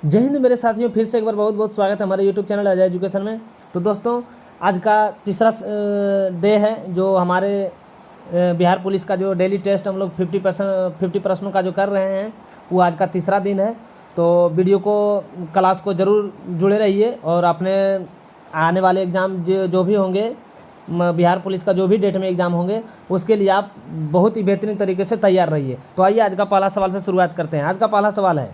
जय हिंद मेरे साथियों, फिर से एक बार बहुत बहुत स्वागत है हमारे यूट्यूब चैनल अजय एजुकेशन में। तो दोस्तों, आज का तीसरा डे है जो हमारे बिहार पुलिस का जो डेली टेस्ट हम लोग 50 प्रश्नों का जो कर रहे हैं, वो आज का तीसरा दिन है। तो वीडियो को, क्लास को ज़रूर जुड़े रहिए और अपने आने वाले एग्ज़ाम जो भी होंगे, बिहार पुलिस का जो भी डेट में एग्ज़ाम होंगे, उसके लिए आप बहुत ही बेहतरीन तरीके से तैयार रहिए। तो आइए आज का पहला सवाल से शुरुआत करते हैं। आज का पहला सवाल है,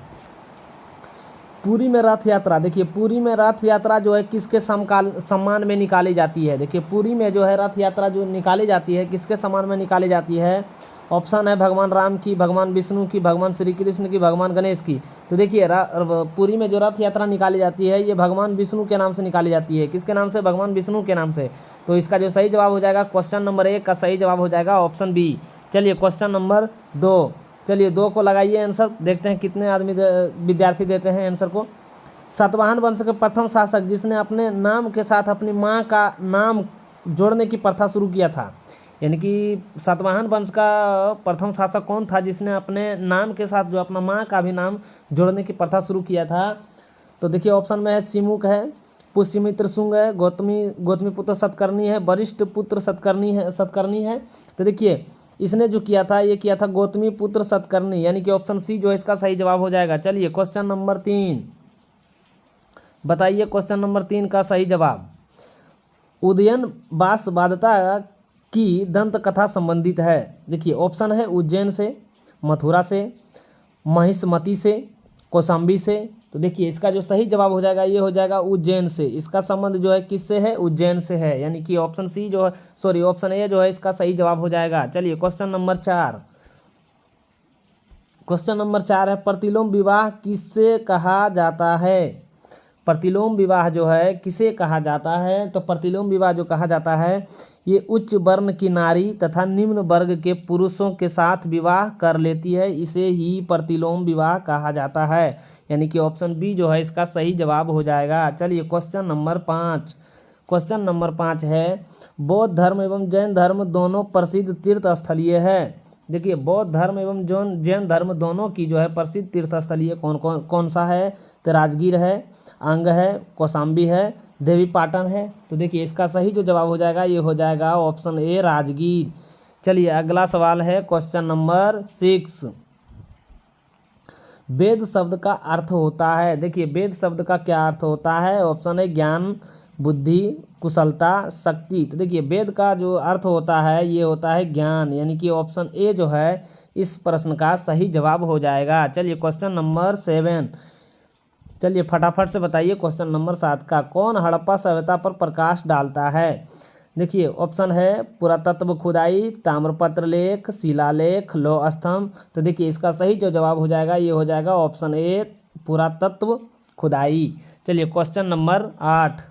पुरी में रथ यात्रा। देखिए, पुरी में रथ यात्रा जो है किसके सम्मान में निकाली जाती है। देखिए, पुरी में जो है रथ यात्रा जो निकाली जाती है, किसके सम्मान में निकाली जाती है। ऑप्शन है भगवान राम की, भगवान विष्णु की, भगवान श्री कृष्ण की, भगवान गणेश की। तो देखिए, पुरी में जो रथ यात्रा निकाली जाती है, ये भगवान विष्णु के नाम से निकाली जाती है। किसके नाम से? भगवान विष्णु के नाम से। तो इसका जो सही जवाब हो जाएगा, क्वेश्चन नंबर 1 का सही जवाब हो जाएगा ऑप्शन बी। चलिए क्वेश्चन नंबर 2, चलिए 2 को लगाइए आंसर, देखते हैं कितने आदमी विद्यार्थी देते हैं आंसर को। सातवाहन वंश के प्रथम शासक जिसने अपने नाम के साथ अपनी मां का नाम जोड़ने की प्रथा शुरू किया था, यानी कि सातवाहन वंश का प्रथम शासक कौन था जिसने अपने नाम के साथ जो अपना मां का भी नाम जोड़ने की प्रथा शुरू किया था। तो देखिए, ऑप्शन में है सिमुक है, पुष्यमित्र शुंग है, गौतमी पुत्र सतकर्णी है, वरिष्ठ पुत्र सतकर्णी है। तो देखिए, इसने जो किया था, ये किया था गौतमी पुत्र सतकर्णी, यानी कि ऑप्शन सी जो है इसका सही जवाब हो जाएगा। चलिए क्वेश्चन नंबर 3 बताइए, क्वेश्चन नंबर 3 का सही जवाब। उदयन बांसवादता की दंत कथा संबंधित है। देखिए, ऑप्शन है उज्जैन से, मथुरा से, महिष्मती से, कौशाम्बी से। तो देखिए, इसका जो सही जवाब हो जाएगा ये हो जाएगा उज्जैन से। इसका संबंध जो है किससे है? उज्जैन से है, यानी कि ऑप्शन सी जो है, सॉरी ऑप्शन ए जो है इसका सही जवाब हो जाएगा। चलिए क्वेश्चन नंबर 4, क्वेश्चन नंबर 4 है, प्रतिलोम विवाह किससे कहा जाता है। प्रतिलोम विवाह जो है किसे कहा जाता है? तो प्रतिलोम विवाह जो कहा जाता है, ये उच्च वर्ण की नारी तथा निम्न वर्ग के पुरुषों के साथ विवाह कर लेती है, इसे ही प्रतिलोम विवाह कहा जाता है, यानी कि ऑप्शन बी जो है इसका सही जवाब हो जाएगा। चलिए क्वेश्चन नंबर 5, क्वेश्चन नंबर 5 है, बौद्ध धर्म एवं जैन धर्म दोनों प्रसिद्ध तीर्थ स्थलीय है। देखिए, बौद्ध धर्म एवं जैन धर्म दोनों की जो है प्रसिद्ध तीर्थ स्थलीय कौन सा है? तो राजगीर है, अंग है, कौशाम्बी है, देवी पाटन है। तो देखिए, इसका सही जो जवाब हो जाएगा ये हो जाएगा ऑप्शन ए राजगीर। चलिए अगला सवाल है क्वेश्चन नंबर 6, वेद शब्द का अर्थ होता है। देखिए, वेद शब्द का क्या अर्थ होता है? ऑप्शन है ज्ञान, बुद्धि, कुशलता, शक्ति। तो देखिए, वेद का जो अर्थ होता है ये होता है ज्ञान, यानी कि ऑप्शन ए जो है इस प्रश्न का सही जवाब हो जाएगा। चलिए क्वेश्चन नंबर 7, चलिए फटाफट से बताइए क्वेश्चन नंबर 7 का, कौन हड़प्पा सभ्यता पर प्रकाश डालता है। देखिए, ऑप्शन है पुरातत्व खुदाई, ताम्रपत्र लेख, शिलालेख, लौह स्तंभ। तो देखिए, इसका सही जो जवाब हो जाएगा ये हो जाएगा ऑप्शन ए पुरातत्व खुदाई। चलिए क्वेश्चन नंबर 8,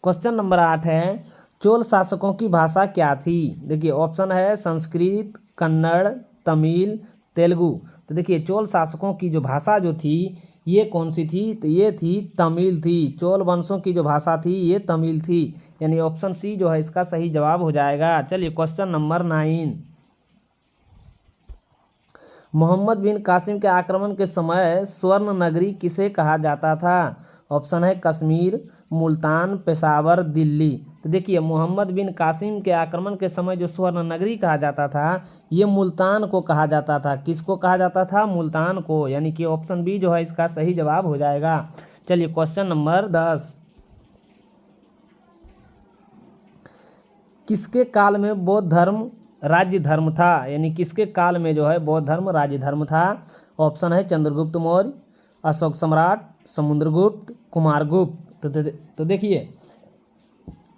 क्वेश्चन नंबर 8 है, चोल शासकों की भाषा क्या थी। देखिए, ऑप्शन है संस्कृत, कन्नड़, तमिल, तेलुगु। तो देखिए, चोल शासकों की जो भाषा जो थी ये कौन सी थी? तो ये थी तमिल थी। चोल वंशों की जो भाषा थी ये तमिल थी, यानी ऑप्शन सी जो है इसका सही जवाब हो जाएगा। चलिए क्वेश्चन नंबर 9, मोहम्मद बिन कासिम के आक्रमण के समय स्वर्ण नगरी किसे कहा जाता था। ऑप्शन है कश्मीर, मुल्तान, पेशावर, दिल्ली। तो देखिए, मोहम्मद बिन कासिम के आक्रमण के समय जो स्वर्ण नगरी कहा जाता था ये मुल्तान को कहा जाता था। किसको कहा जाता था? मुल्तान को, यानी कि ऑप्शन बी जो है इसका सही जवाब हो जाएगा। चलिए क्वेश्चन नंबर 10, किसके काल में बौद्ध धर्म राज्य धर्म था, यानी किसके काल में जो है बौद्ध धर्म राज्य धर्म था। ऑप्शन है चंद्रगुप्त मौर्य, अशोक सम्राट, समुद्रगुप्त, कुमारगुप्त। तो देखिए,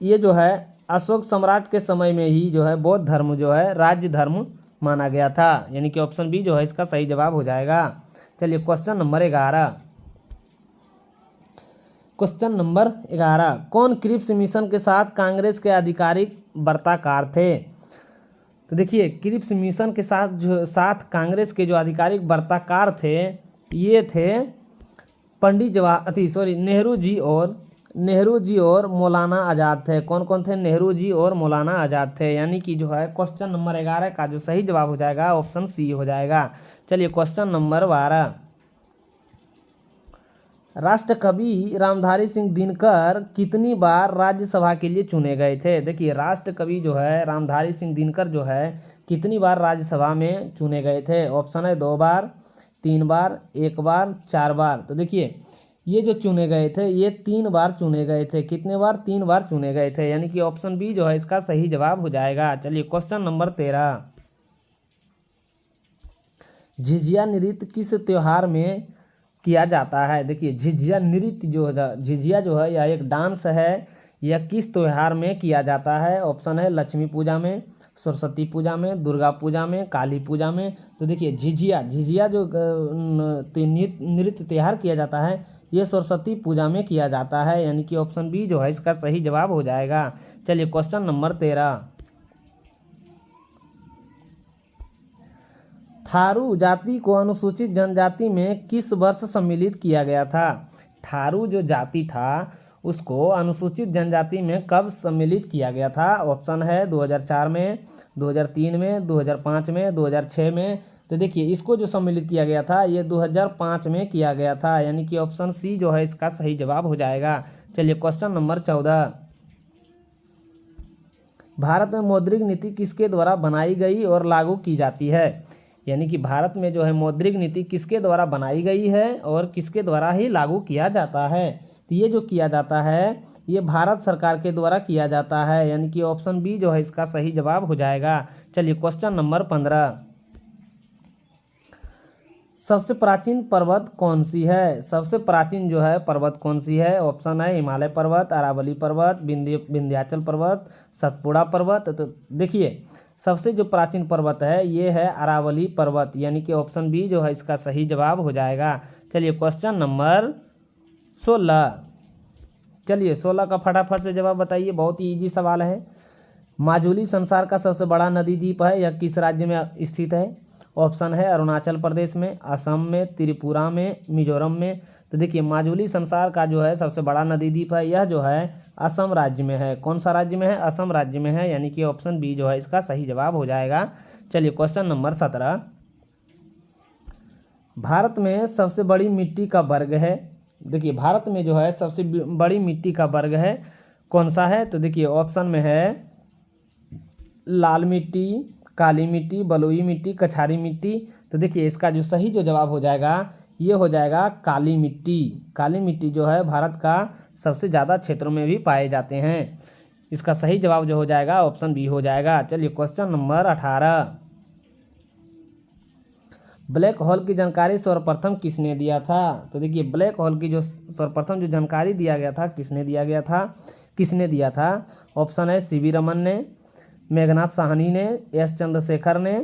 ये जो है अशोक सम्राट के समय में ही जो है बौद्ध धर्म जो है राज्य धर्म माना गया था, यानी कि ऑप्शन बी जो है इसका सही जवाब हो जाएगा। चलिए क्वेश्चन नंबर 11, क्वेश्चन नंबर 11, कौन क्रिप्स मिशन के साथ कांग्रेस के आधिकारिक वार्ताकार थे। तो देखिए, क्रिप्स मिशन के साथ कांग्रेस के जो आधिकारिक वार्ताकार थे ये थे पंडित नेहरू जी और मौलाना आज़ाद थे। कौन कौन थे? नेहरू जी और मौलाना आज़ाद थे, यानी कि जो है क्वेश्चन नंबर 11 का जो सही जवाब हो जाएगा ऑप्शन सी हो जाएगा। चलिए क्वेश्चन नंबर 12, राष्ट्र कवि रामधारी सिंह दिनकर कितनी बार राज्यसभा के लिए चुने गए थे? देखिए, राष्ट्र कवि जो है रामधारी सिंह दिनकर जो है कितनी बार राज्यसभा में चुने गए थे? ऑप्शन है 2 बार, 3 बार, 1 बार, 4 बार। तो देखिए, ये जो चुने गए थे ये 3 बार चुने गए थे। कितने बार? 3 बार चुने गए थे, यानी कि ऑप्शन बी जो है इसका सही जवाब हो जाएगा। चलिए क्वेश्चन नंबर 13, झिझिया नृत्य किस त्योहार में किया जाता है? देखिए, झिझिया नृत्य जो है, झिझिया जो है यह एक डांस है। यह किस त्योहार में किया जाता है? ऑप्शन है लक्ष्मी पूजा में, सरस्वती पूजा में, दुर्गा पूजा में, काली पूजा में। तो देखिए, झिझिया झिझिया जो नृत्य त्योहार किया जाता है ये सरस्वती पूजा में किया जाता है, यानी कि ऑप्शन बी जो है इसका सही जवाब हो जाएगा। चलिए क्वेश्चन नंबर 13, थारू जाति को अनुसूचित जनजाति में किस वर्ष सम्मिलित किया गया था? थारू जो जाति था उसको अनुसूचित जनजाति में कब सम्मिलित किया गया था? ऑप्शन है 2004 में, 2003 में, 2005 में, 2006 में। तो देखिए, इसको जो सम्मिलित किया गया था ये 2005 में किया गया था, यानी कि ऑप्शन सी जो है इसका सही जवाब हो जाएगा। चलिए क्वेश्चन नंबर 14, भारत में मौद्रिक नीति किसके द्वारा बनाई गई और लागू की जाती है? यानी कि भारत में जो है मौद्रिक नीति किसके द्वारा बनाई गई है और किसके द्वारा ही लागू किया जाता है? तो ये जो किया जाता है ये भारत सरकार के द्वारा किया जाता है, यानी कि ऑप्शन बी जो है इसका सही जवाब हो जाएगा। चलिए क्वेश्चन नंबर 15, सबसे प्राचीन पर्वत कौन सी है? सबसे प्राचीन जो है पर्वत कौन सी है? ऑप्शन है हिमालय पर्वत, अरावली पर्वत, विंध्याचल पर्वत, सतपुड़ा पर्वत। तो देखिए, सबसे जो प्राचीन पर्वत है ये है अरावली पर्वत, यानी कि ऑप्शन बी जो है इसका सही जवाब हो जाएगा। चलिए क्वेश्चन नंबर 16, चलिए 16 का फटाफट से जवाब बताइए, बहुत ही इजी सवाल है। माजुली संसार का सबसे बड़ा नदी द्वीप है, यह किस राज्य में स्थित है? ऑप्शन है अरुणाचल प्रदेश में, असम में, त्रिपुरा में, मिजोरम में। तो देखिए, माजुली संसार का जो है सबसे बड़ा नदी द्वीप है यह जो है असम राज्य में है। कौन सा राज्य में है? असम राज्य में है, यानी कि ऑप्शन बी जो है इसका सही जवाब हो जाएगा। चलिए क्वेश्चन नंबर 17, भारत में सबसे बड़ी मिट्टी का वर्ग है। देखिए, भारत में जो है सबसे बड़ी मिट्टी का वर्ग है कौन सा है? तो देखिए, ऑप्शन में है लाल मिट्टी, काली मिट्टी, बलुई मिट्टी, कछारी मिट्टी। तो देखिए, इसका जो सही जो जवाब हो जाएगा ये हो जाएगा काली मिट्टी। काली मिट्टी जो है भारत का सबसे ज़्यादा क्षेत्रों में भी पाए जाते हैं। इसका सही जवाब जो हो जाएगा ऑप्शन बी हो जाएगा। चलिए क्वेश्चन नंबर 18, ब्लैक होल की जानकारी सर्वप्रथम किसने दिया था? तो देखिए, ब्लैक होल की जो सर्वप्रथम जो जानकारी दिया गया था किसने दिया था? ऑप्शन है सीवी रमन ने, मेघनाथ साहनी ने, एस चंद्रशेखर ने,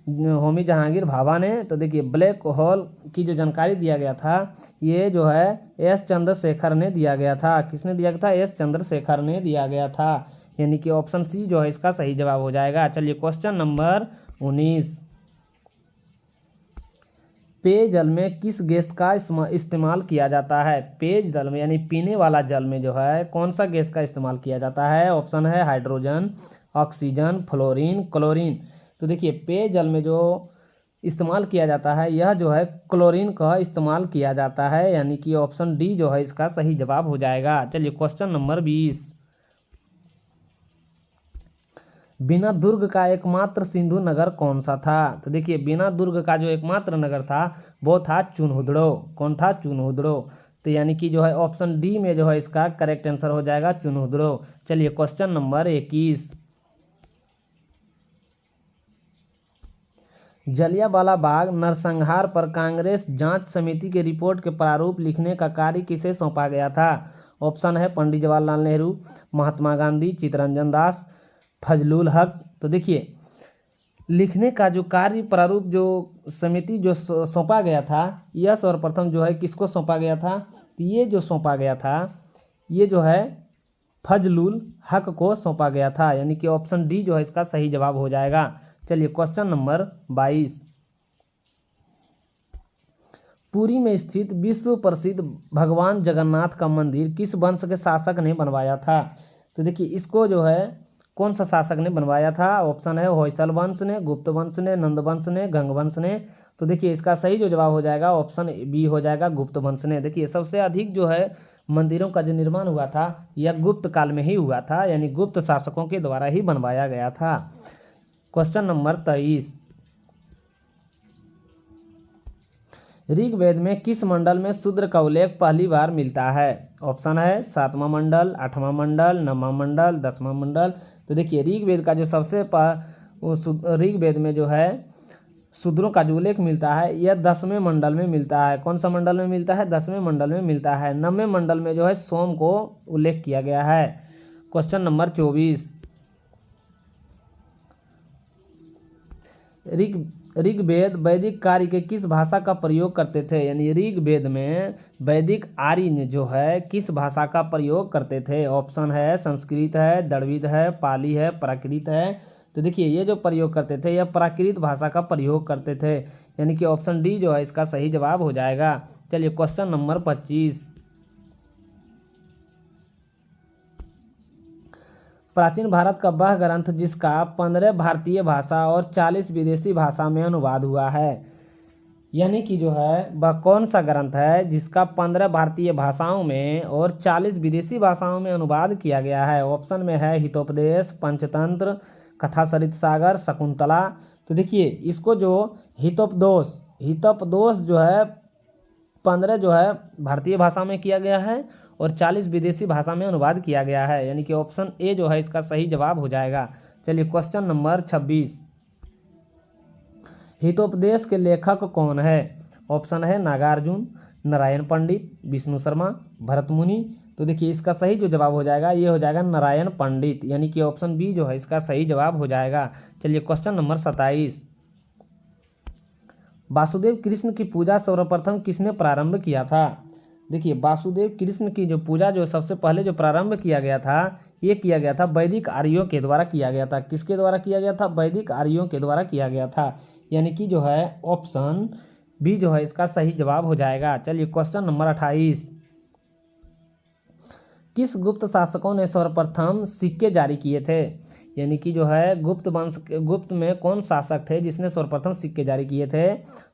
होमी जहांगीर भाभा ने। तो देखिए, ब्लैक होल की जो जानकारी दिया गया था ये जो है एस चंद्रशेखर ने दिया गया था। किसने दिया गया था? एस चंद्रशेखर ने दिया गया था, यानी कि ऑप्शन सी जो है इसका सही जवाब हो जाएगा। चलिए क्वेश्चन नंबर 19, पेयजल में किस गैस का इस्तेमाल किया जाता है? पेयजल में यानी पीने वाला जल में जो है कौन सा गैस का इस्तेमाल किया जाता है? ऑप्शन है हाइड्रोजन, ऑक्सीजन, फ्लोरीन, क्लोरीन। तो देखिए, पेयजल में जो इस्तेमाल किया जाता है यह जो है क्लोरीन का इस्तेमाल किया जाता है, यानी कि ऑप्शन डी जो है इसका सही जवाब हो जाएगा। चलिए क्वेश्चन नंबर 20, बिना दुर्ग का एकमात्र सिंधु नगर कौन सा था? तो देखिए, बिना दुर्ग का जो एकमात्र नगर था वो था चुनहुदड़ो। कौन था? चुनहुदड़ो। तो यानी कि जो है ऑप्शन डी में जो है इसका करेक्ट आंसर हो जाएगा चुनहुदड़ो। चलिए क्वेश्चन नंबर 21, जलियांवाला बाग नरसंहार पर कांग्रेस जांच समिति के रिपोर्ट के प्रारूप लिखने का कार्य किसे सौंपा गया था? ऑप्शन है पंडित जवाहरलाल नेहरू, महात्मा गांधी, चित्तरंजन दास, फजलुल हक। तो देखिए, लिखने का जो कार्य प्रारूप जो समिति जो सौंपा गया था यह सर्वप्रथम जो है किसको सौंपा गया था? तो ये जो सौंपा गया था ये जो है फजलुल हक को सौंपा गया था, यानी कि ऑप्शन डी जो है इसका सही जवाब हो जाएगा। चलिए क्वेश्चन नंबर 22, पुरी में स्थित विश्व प्रसिद्ध भगवान जगन्नाथ का मंदिर किस वंश के शासक ने बनवाया था? तो देखिए, इसको जो है कौन सा शासक ने बनवाया था? ऑप्शन है होयसल वंश ने, गुप्त वंश ने, नंद वंश ने, गंग वंश ने। तो देखिए इसका सही जो जवाब हो जाएगा ऑप्शन बी हो जाएगा, गुप्त वंश ने। देखिए सबसे अधिक जो है मंदिरों का जो निर्माण हुआ था यह गुप्त काल में ही हुआ था, यानी गुप्त शासकों के द्वारा ही बनवाया गया था। क्वेश्चन नंबर 23, ऋग्वेद में किस मंडल में शूद्र का उल्लेख पहली बार मिलता है? ऑप्शन है 7वां मंडल, 8वां मंडल, 9वां मंडल, 10वां मंडल। तो देखिए ऋग्वेद का जो ऋग्वेद में जो है शूद्रों का जो उल्लेख मिलता है यह 10वें मंडल में मिलता है। कौन सा मंडल में मिलता है? 10वें मंडल में मिलता है। 9वें मंडल में जो है सोम को उल्लेख किया गया है। क्वेश्चन नंबर 24, ऋग्वेद वैदिक कार्य के किस भाषा का प्रयोग करते थे? यानी ऋग्वेद में वैदिक आर्य जो है किस भाषा का प्रयोग करते थे? ऑप्शन है संस्कृत है, द्रविड़ है, पाली है, प्राकृत है। तो देखिए ये जो प्रयोग करते थे यह प्राकृत भाषा का प्रयोग करते थे, यानी कि ऑप्शन डी जो है इसका सही जवाब हो जाएगा। चलिए क्वेश्चन नंबर 25, प्राचीन भारत का वह ग्रंथ जिसका 15 भारतीय भाषा और 40 विदेशी भाषा में अनुवाद हुआ है, यानी कि जो है वह कौन सा ग्रंथ है जिसका 15 भारतीय भाषाओं में और 40 विदेशी भाषाओं में अनुवाद किया गया है? ऑप्शन में है हितोपदेश, पंचतंत्र, कथा सरित सागर, शकुंतला। तो देखिए इसको जो हितोपदेश जो है 15 जो है भारतीय भाषा में किया गया है और 40 विदेशी भाषा में अनुवाद किया गया है, यानी कि ऑप्शन ए जो है इसका सही जवाब हो जाएगा। चलिए क्वेश्चन नंबर 26, हितोपदेश के लेखक कौन है? ऑप्शन है नागार्जुन, नारायण पंडित, विष्णु शर्मा, भरत मुनि। तो देखिए इसका सही जो जवाब हो जाएगा ये हो जाएगा नारायण पंडित, यानी कि ऑप्शन बी जो है इसका सही जवाब हो जाएगा। चलिए क्वेश्चन नंबर 27, वासुदेव कृष्ण की पूजा सर्वप्रथम किसने प्रारंभ किया था? देखिए वासुदेव कृष्ण की जो पूजा जो सबसे पहले जो प्रारंभ किया गया था ये किया गया था वैदिक आर्यों के द्वारा किया गया था। किसके द्वारा किया गया था? वैदिक आर्यों के द्वारा किया गया था, यानी कि जो है ऑप्शन बी जो है इसका सही जवाब हो जाएगा। चलिए क्वेश्चन नंबर 28, किस गुप्त शासकों ने सर्वप्रथम सिक्के जारी किए थे? यानी कि जो है गुप्त में कौन शासक थे जिसने सर्वप्रथम सिक्के जारी किए थे?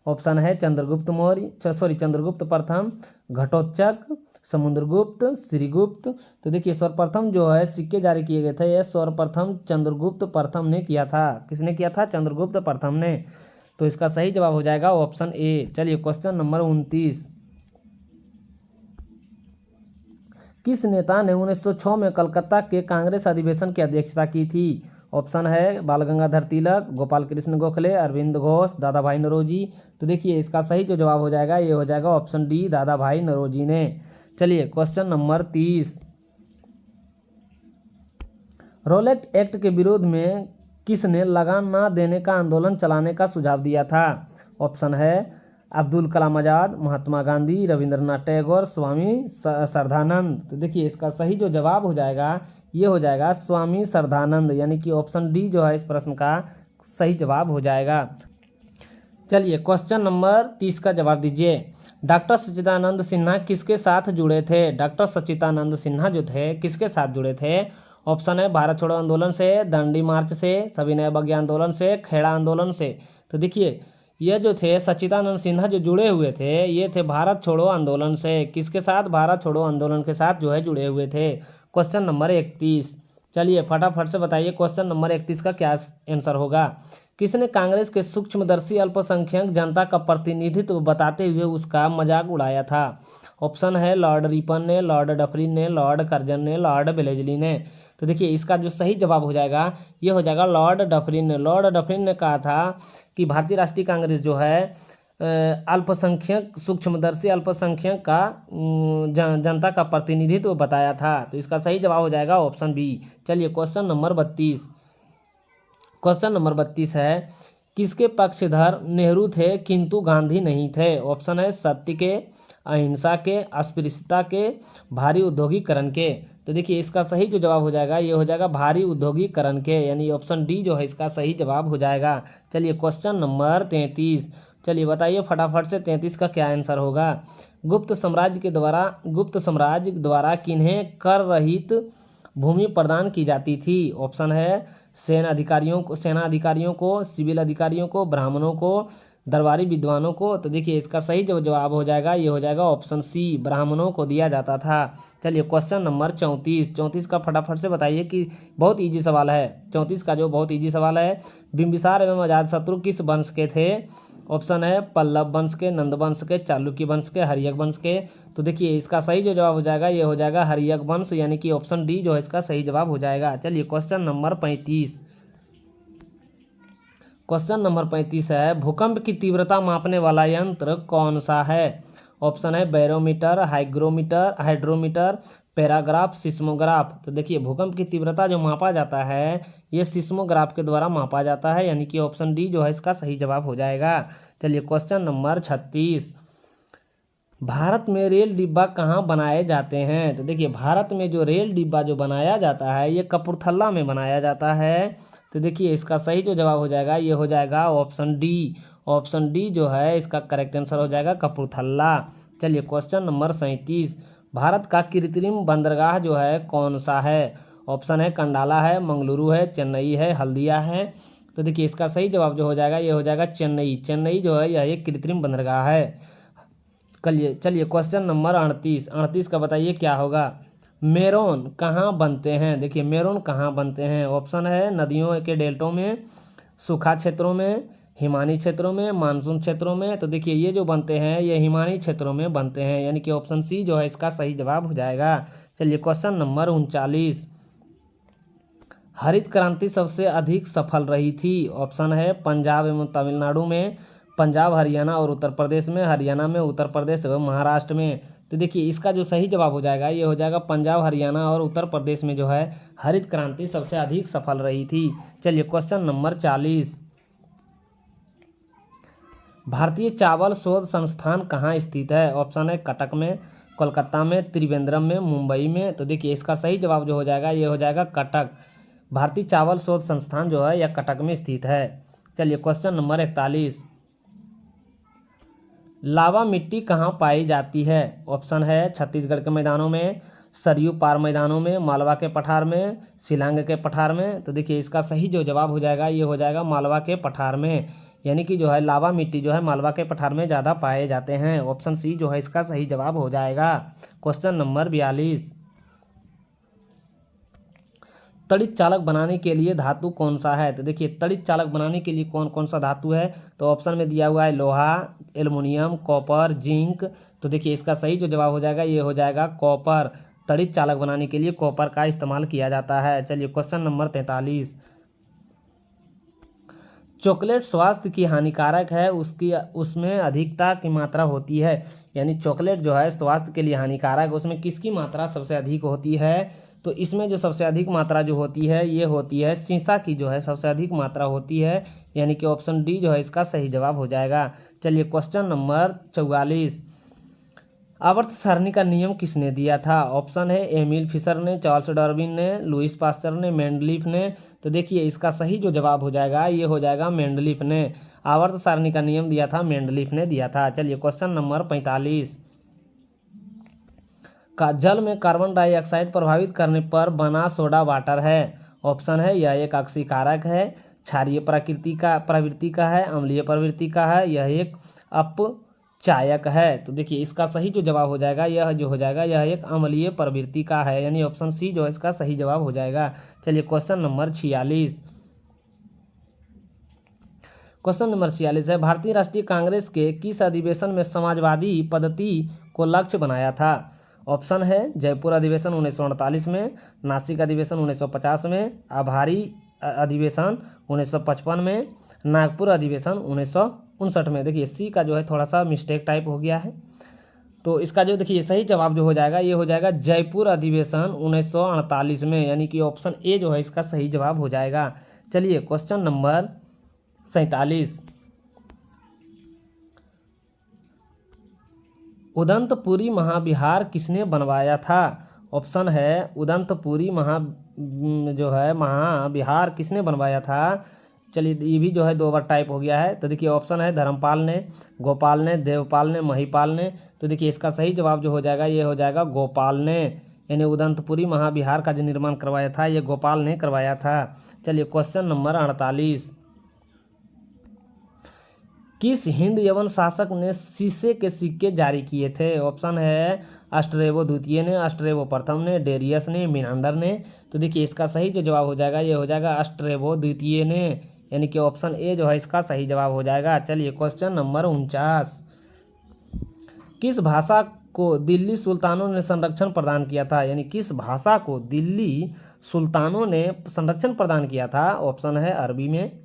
ऑप्शन है चंद्रगुप्त प्रथम, घटोत्कच, समुद्रगुप्त, श्रीगुप्त। तो देखिए सर्वप्रथम जो है सिक्के जारी किए गए थे यह सर्वप्रथम चंद्रगुप्त प्रथम ने किया था। किसने किया था? चंद्रगुप्त प्रथम ने। तो इसका सही जवाब हो जाएगा ऑप्शन ए। चलिए क्वेश्चन नंबर 29, किस नेता ने 1906 में कलकत्ता के कांग्रेस अधिवेशन की अध्यक्षता की थी? ऑप्शन है बाल गंगाधर तिलक, गोपाल कृष्ण गोखले, अरविंद घोष, दादा भाई नौरोजी। तो देखिए इसका सही जो जवाब हो जाएगा ये हो जाएगा ऑप्शन डी, दादा भाई नौरोजी ने। चलिए क्वेश्चन नंबर 30, रोलेट एक्ट के विरोध में किसने लगान न देने का आंदोलन चलाने का सुझाव दिया था? ऑप्शन है अब्दुल कलाम आज़ाद, महात्मा गांधी, रविंद्रनाथ टैगोर, स्वामी श्रद्धानंद। तो देखिए इसका सही जो जवाब हो जाएगा ये हो जाएगा स्वामी श्रद्धानंद, यानी कि ऑप्शन डी जो है इस प्रश्न का सही जवाब हो जाएगा। चलिए क्वेश्चन नंबर 30 का जवाब दीजिए। डॉक्टर सच्चिदानंद सिन्हा किसके साथ जुड़े थे? डॉक्टर सच्चिदानंद सिन्हा जो थे किसके साथ जुड़े थे? ऑप्शन है भारत छोड़ो आंदोलन से, दांडी मार्च से, सविनय अवज्ञा आंदोलन से, खेड़ा आंदोलन से। तो देखिए ये जो थे सच्चिदानंद सिन्हा जो जुड़े हुए थे ये थे भारत छोड़ो आंदोलन से। किसके साथ? भारत छोड़ो आंदोलन के साथ जो है जुड़े हुए थे। क्वेश्चन नंबर 31, चलिए फटाफट से बताइए क्वेश्चन नंबर 31 का क्या आंसर होगा। किसने कांग्रेस के सूक्ष्मदर्शी अल्पसंख्यक जनता का प्रतिनिधित्व बताते हुए उसका मजाक उड़ाया था? ऑप्शन है लॉर्ड रिपन ने, लॉर्ड डफरिन ने, लॉर्ड कर्जन ने, लॉर्ड वेलेस्ली ने। तो देखिए इसका जो सही जवाब हो जाएगा ये हो जाएगा लॉर्ड डफरिन ने। लॉर्ड डफरिन ने कहा था कि भारतीय राष्ट्रीय कांग्रेस जो है अल्पसंख्यक सूक्ष्मदर्शी अल्पसंख्यक का जनता का प्रतिनिधित्व बताया था। तो इसका सही जवाब हो जाएगा ऑप्शन बी। चलिए क्वेश्चन नंबर 32, क्वेश्चन नंबर 32 है किसके पक्षधर नेहरू थे किंतु गांधी नहीं थे? ऑप्शन है सत्य के, अहिंसा के, अस्पृश्यता के, भारी उद्योगीकरण के। तो देखिए इसका सही जो जवाब हो जाएगा ये हो जाएगा भारी उद्योगीकरण के, यानी ऑप्शन डी जो है इसका सही जवाब हो जाएगा। चलिए क्वेश्चन नंबर 33, चलिए बताइए फटाफट से 33 का क्या आंसर होगा। गुप्त साम्राज्य द्वारा किन्हें कर रहित भूमि प्रदान की जाती थी? ऑप्शन है सेना अधिकारियों को, सिविल अधिकारियों को, ब्राह्मणों को, दरबारी विद्वानों को। तो देखिए इसका सही जो जवाब हो जाएगा ये हो जाएगा ऑप्शन सी, ब्राह्मणों को दिया जाता था। चलिए क्वेश्चन नंबर 34 का फटाफट से बताइए कि बहुत इजी सवाल है। 34 का जो बहुत इजी सवाल है, बिंबिसार एवं अजातशत्रु किस वंश के थे? ऑप्शन है पल्लव वंश के, नंद वंश के, चालुक्य वंश के, हर्यक वंश के। तो देखिए इसका सही जो जवाब हो जाएगा ये हो जाएगा हर्यक वंश, यानी कि ऑप्शन डी जो है इसका सही जवाब हो जाएगा। चलिए क्वेश्चन नंबर 35। क्वेश्चन नंबर 35 है, भूकंप की तीव्रता मापने वाला यंत्र कौन सा है? ऑप्शन है बैरोमीटर, हाइड्रोमीटर, पैराग्राफ, सिस्मोग्राफ। तो देखिए भूकंप की तीव्रता जो मापा जाता है ये सिस्मोग्राफ के द्वारा मापा जाता है, यानी कि ऑप्शन डी जो है इसका सही जवाब हो जाएगा। चलिए क्वेश्चन नंबर 36, भारत में रेल डिब्बा कहाँ बनाए जाते हैं? तो देखिए भारत में जो रेल डिब्बा जो बनाया जाता है ये कपूरथला में बनाया जाता है। तो देखिए इसका सही जो जवाब हो जाएगा ये हो जाएगा ऑप्शन डी। ऑप्शन डी जो है इसका करेक्ट आंसर हो जाएगा कपूरथला। चलिए क्वेश्चन नंबर 37, भारत का कृत्रिम बंदरगाह जो है कौन सा है? ऑप्शन है कंडाला है, मंगलुरु है, चेन्नई है, हल्दिया है। तो देखिए इसका सही जवाब जो हो जाएगा ये हो जाएगा चेन्नई। चेन्नई जो है यह एक कृत्रिम बंदरगाह है। चलिए क्वेश्चन नंबर 38 का बताइए क्या होगा? मेरोन कहाँ बनते हैं? देखिए मेरोन कहाँ बनते हैं? ऑप्शन है नदियों के डेल्टों में, सूखा क्षेत्रों में, हिमानी क्षेत्रों में, मानसून क्षेत्रों में। तो देखिए ये जो बनते हैं ये हिमानी क्षेत्रों में बनते हैं, यानी कि ऑप्शन सी जो है इसका सही जवाब हो जाएगा। चलिए क्वेश्चन नंबर 39, हरित क्रांति सबसे अधिक सफल रही थी? ऑप्शन है पंजाब एवं तमिलनाडु में, पंजाब हरियाणा और उत्तर प्रदेश में, हरियाणा में, उत्तर प्रदेश एवं महाराष्ट्र में। तो देखिए इसका जो सही जवाब हो जाएगा ये हो जाएगा पंजाब, हरियाणा और उत्तर प्रदेश में जो है हरित क्रांति सबसे अधिक सफल रही थी। चलिए क्वेश्चन नंबर 40, भारतीय चावल शोध संस्थान कहाँ स्थित है? ऑप्शन है कटक में, कोलकाता में, त्रिवेंद्रम में, मुंबई में। तो देखिए इसका सही जवाब जो हो जाएगा ये हो जाएगा कटक। भारतीय चावल शोध संस्थान जो है यह कटक में स्थित है। चलिए क्वेश्चन नंबर 41, लावा मिट्टी कहाँ पाई जाती है? ऑप्शन है छत्तीसगढ़ के मैदानों में, सरयू पार मैदानों में, मालवा के पठार में, शिलांग के पठार में। तो देखिए इसका सही जो जवाब हो जाएगा ये हो जाएगा मालवा के पठार में, यानी कि जो है लावा मिट्टी जो है मालवा के पठार में ज़्यादा पाए जाते हैं। ऑप्शन सी जो है इसका सही जवाब हो जाएगा। क्वेश्चन नंबर 42, तड़ित चालक बनाने के लिए धातु कौन सा है? तो देखिए तड़ित चालक बनाने के लिए कौन कौन सा धातु है? तो ऑप्शन में दिया हुआ है लोहा, एल्युमिनियम, कॉपर, जिंक। तो देखिए इसका सही जो जवाब हो जाएगा ये हो जाएगा कॉपर। तड़ित चालक बनाने के लिए कॉपर का इस्तेमाल किया जाता है। चलिए क्वेश्चन नंबर 43, चॉकलेट स्वास्थ्य की हानिकारक है उसमें अधिकता की मात्रा होती है, यानी चॉकलेट जो है स्वास्थ्य के लिए हानिकारक है उसमें किसकी मात्रा सबसे अधिक होती है? तो इसमें जो सबसे अधिक मात्रा जो होती है ये होती है सीसा की जो है सबसे अधिक मात्रा होती है, यानी कि ऑप्शन डी जो है इसका सही जवाब हो जाएगा। चलिए क्वेश्चन नंबर 44, आवर्त सारणी का नियम किसने दिया था? ऑप्शन है एमिल फिशर ने, चार्ल्स डार्विन ने, लुईस पास्चर ने, मेंडलीफ ने। तो देखिए इसका सही जो जवाब हो जाएगा ये हो जाएगा मेंडलीफ ने। आवर्त सारणी का नियम दिया था मेंडलीफ ने दिया था। चलिए क्वेश्चन नंबर 45, का जल में कार्बन डाइऑक्साइड प्रभावित करने पर बना सोडा वाटर है? ऑप्शन है यह एक अक्सीकारक है, क्षारीय प्रवृत्ति का है, अम्लीय प्रवृत्ति का है, यह एक अपचायक है। तो देखिए इसका सही जो जवाब हो जाएगा यह जो हो जाएगा यह एक अम्लीय प्रवृत्ति का है, यानी ऑप्शन सी जो है इसका सही जवाब हो जाएगा। चलिए क्वेश्चन नंबर 46, क्वेश्चन नंबर 46 है, भारतीय राष्ट्रीय कांग्रेस के किस अधिवेशन में समाजवादी पद्धति को लक्ष्य बनाया था? ऑप्शन है जयपुर अधिवेशन 1948 में, नासिक अधिवेशन 1950 में, आभारी अधिवेशन 1955 में, नागपुर अधिवेशन 1959 में। देखिए सी का जो है थोड़ा सा मिस्टेक टाइप हो गया है, तो इसका जो देखिए सही जवाब जो हो जाएगा ये हो जाएगा जयपुर अधिवेशन 1948 में, यानी कि ऑप्शन ए जो है इसका सही जवाब हो जाएगा। चलिए क्वेश्चन नंबर 47, उदंतपुरी महाविहार किसने बनवाया था? ऑप्शन है उदंतपुरी जो है महाविहार किसने बनवाया था? चलिए ये भी जो है दो बार टाइप हो गया है। तो देखिए ऑप्शन है धर्मपाल ने, गोपाल ने, देवपाल ने, महिपाल ने। तो देखिए इसका सही जवाब जो हो जाएगा ये हो जाएगा गोपाल ने, यानी उदंतपुरी महाविहार का जो निर्माण करवाया था ये गोपाल ने करवाया था। चलिए क्वेश्चन नंबर 48, किस हिंद यवन शासक ने शीशे के सिक्के जारी किए थे? ऑप्शन है अस्ट्रेबो द्वितीय ने, अस्ट्रेबो प्रथम ने, डेरियस ने, मिनांडर ने। तो देखिए इसका सही जो जवाब हो जाएगा ये हो जाएगा अस्ट्रेबो द्वितीय ने, यानी कि ऑप्शन ए जो है इसका सही जवाब हो जाएगा। चलिए क्वेश्चन नंबर 49, किस भाषा को दिल्ली सुल्तानों ने संरक्षण प्रदान किया था? यानी किस भाषा को दिल्ली सुल्तानों ने संरक्षण प्रदान किया था? ऑप्शन है अरबी में,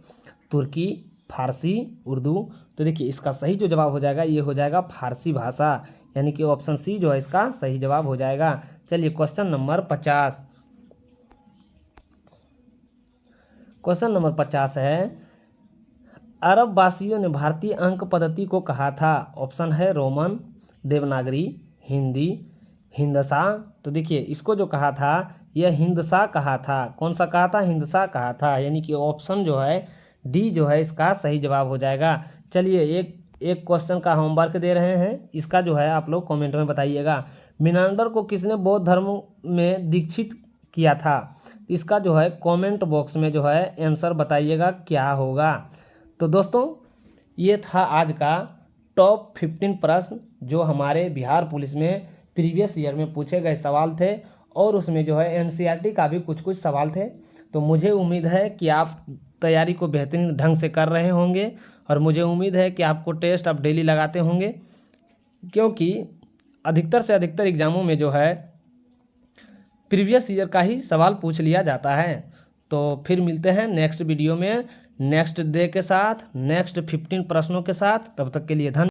तुर्की, फारसी, उर्दू। तो देखिए इसका सही जो जवाब हो जाएगा ये हो जाएगा फारसी भाषा, यानी कि ऑप्शन सी जो है इसका सही जवाब हो जाएगा। चलिए क्वेश्चन नंबर 50, क्वेश्चन नंबर 50 है अरब वासियों ने भारतीय अंक पद्धति को कहा था? ऑप्शन है रोमन, देवनागरी, हिंदी, हिंदसा। तो देखिए इसको जो कहा था यह हिंदसा कहा था। कौन सा कहा था? हिंदसा कहा था, यानी कि ऑप्शन जो है डी जो है इसका सही जवाब हो जाएगा। चलिए एक क्वेश्चन का होमवर्क दे रहे हैं, इसका जो है आप लोग कमेंट में बताइएगा। मिनांडर को किसने बौद्ध धर्म में दीक्षित किया था? इसका जो है कमेंट बॉक्स में जो है आंसर बताइएगा क्या होगा। तो दोस्तों ये था आज का टॉप 15 प्रश्न जो हमारे बिहार पुलिस में प्रीवियस ईयर में पूछे गए सवाल थे, और उसमें जो है एनसीईआरटी का भी कुछ कुछ सवाल थे। तो मुझे उम्मीद है कि आप तैयारी को बेहतरीन ढंग से कर रहे होंगे, और मुझे उम्मीद है कि आपको टेस्ट आप डेली लगाते होंगे, क्योंकि अधिकतर से अधिकतर एग्जामों में जो है प्रीवियस ईयर का ही सवाल पूछ लिया जाता है। तो फिर मिलते हैं नेक्स्ट वीडियो में नेक्स्ट डे के साथ, नेक्स्ट 15 प्रश्नों के साथ। तब तक के लिए धन्यवाद।